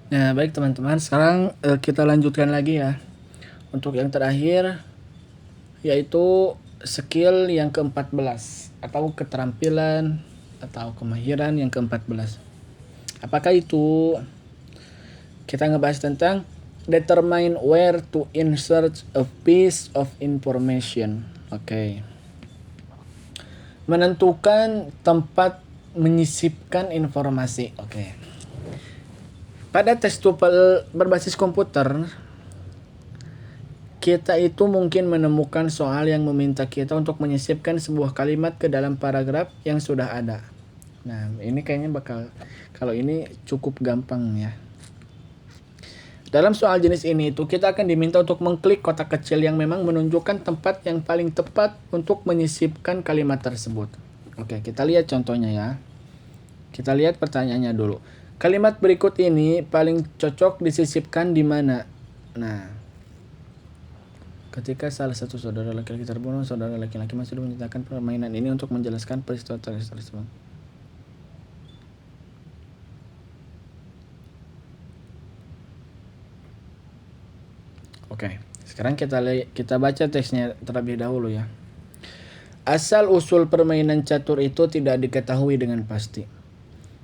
Nah, baik teman-teman, sekarang kita lanjutkan lagi ya. Untuk yang terakhir yaitu skill yang ke-14 atau keterampilan atau kemahiran yang ke-14. Apakah itu? Kita ngebahas tentang determine where to insert a piece of information. Oke. Menentukan tempat menyisipkan informasi. Oke. Pada tes TOEFL berbasis komputer, kita itu mungkin menemukan soal yang meminta kita untuk menyisipkan sebuah kalimat ke dalam paragraf yang sudah ada. Nah, ini kayaknya kalau ini cukup gampang ya. Dalam soal jenis ini itu kita akan diminta untuk mengklik kotak kecil yang memang menunjukkan tempat yang paling tepat untuk menyisipkan kalimat tersebut. Oke, kita lihat contohnya ya. Kita lihat pertanyaannya dulu. Kalimat berikut ini paling cocok disisipkan di mana? Nah, ketika salah satu saudara laki-laki terbunuh, saudara laki-laki masih menciptakan permainan ini untuk menjelaskan peristiwa tersebut. Oke, sekarang kita baca teksnya terlebih dahulu ya. Asal-usul permainan catur itu tidak diketahui dengan pasti.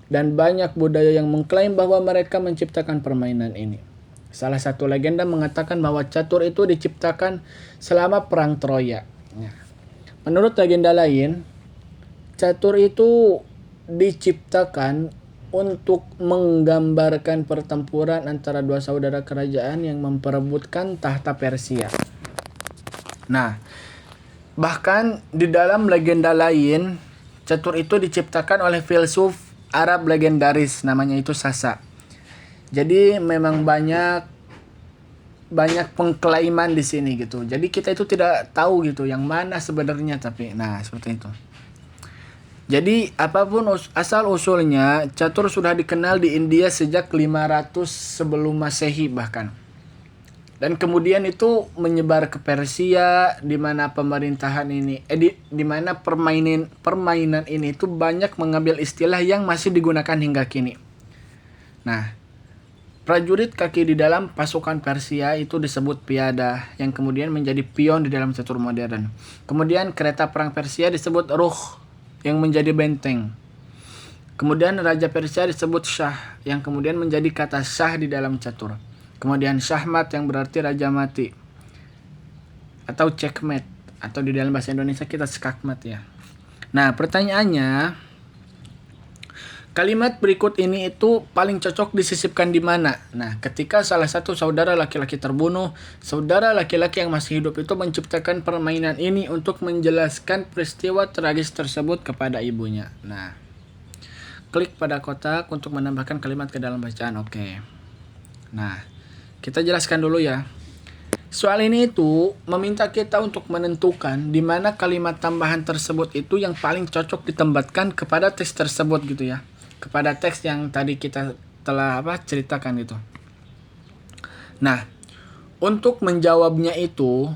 Dan banyak budaya yang mengklaim bahwa mereka menciptakan permainan ini. Salah satu legenda mengatakan bahwa catur itu diciptakan selama perang Troya. Menurut legenda lain, catur itu diciptakan untuk menggambarkan pertempuran antara dua saudara kerajaan yang memperebutkan tahta Persia. Nah, bahkan di dalam legenda lain, catur itu diciptakan oleh filsuf Arab legendaris namanya itu Sasa. Jadi memang banyak pengklaiman di sini gitu. Jadi kita itu tidak tahu gitu yang mana sebenarnya tapi nah seperti itu. Jadi apapun asal usulnya, catur sudah dikenal di India sejak 500 sebelum Masehi bahkan. Dan kemudian itu menyebar ke Persia di mana pemerintahan ini di mana permainan ini itu banyak mengambil istilah yang masih digunakan hingga kini. Nah, prajurit kaki di dalam pasukan Persia itu disebut piada yang kemudian menjadi pion di dalam catur modern. Kemudian kereta perang Persia disebut ruh yang menjadi benteng. Kemudian raja Persia disebut syah yang kemudian menjadi kata syah di dalam catur. Kemudian syahmat yang berarti raja mati. Atau checkmate. Atau di dalam bahasa Indonesia kita skakmat ya. Nah, pertanyaannya, kalimat berikut ini itu paling cocok disisipkan di mana? Nah, ketika salah satu saudara laki-laki terbunuh, saudara laki-laki yang masih hidup itu menciptakan permainan ini untuk menjelaskan peristiwa tragis tersebut kepada ibunya. Nah, klik pada kotak untuk menambahkan kalimat ke dalam bacaan. Oke. Nah, kita jelaskan dulu ya. Soal ini itu meminta kita untuk menentukan di mana kalimat tambahan tersebut itu yang paling cocok ditempatkan kepada teks tersebut gitu ya. Kepada teks yang tadi kita telah ceritakan itu. Nah, untuk menjawabnya itu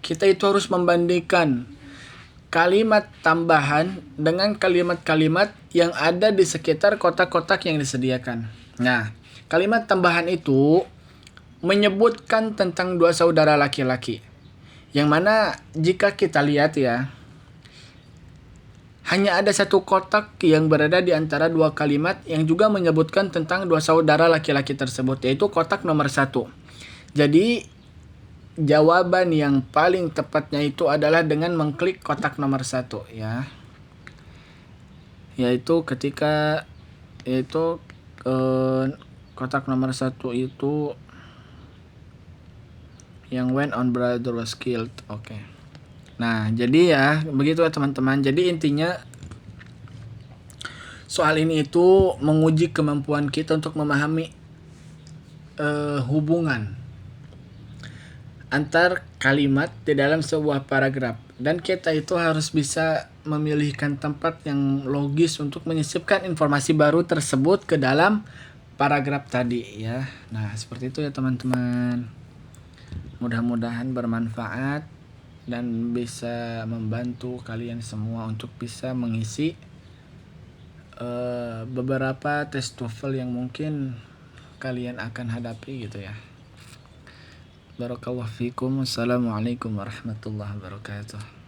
kita itu harus membandingkan kalimat tambahan dengan kalimat-kalimat yang ada di sekitar kotak-kotak yang disediakan. Nah, kalimat tambahan itu menyebutkan tentang dua saudara laki-laki. Yang mana jika kita lihat ya, hanya ada satu kotak yang berada di antara dua kalimat yang juga menyebutkan tentang dua saudara laki-laki tersebut, yaitu kotak nomor 1. Jadi, jawaban yang paling tepatnya itu adalah dengan mengklik kotak nomor 1 ya. Yaitu ketika kotak nomor 1 itu yang when on brother was killed. Oke. Nah, jadi ya begitu ya teman-teman. Jadi intinya soal ini itu menguji kemampuan kita untuk memahami hubungan antar kalimat di dalam sebuah paragraf, dan kita itu harus bisa memilihkan tempat yang logis untuk menyisipkan informasi baru tersebut ke dalam paragraf tadi ya. Nah, seperti itu ya teman-teman. Mudah-mudahan bermanfaat dan bisa membantu kalian semua untuk bisa mengisi beberapa tes TOEFL yang mungkin kalian akan hadapi gitu ya. Barakallahu fikum. Wassalamualaikum warahmatullahi wabarakatuh.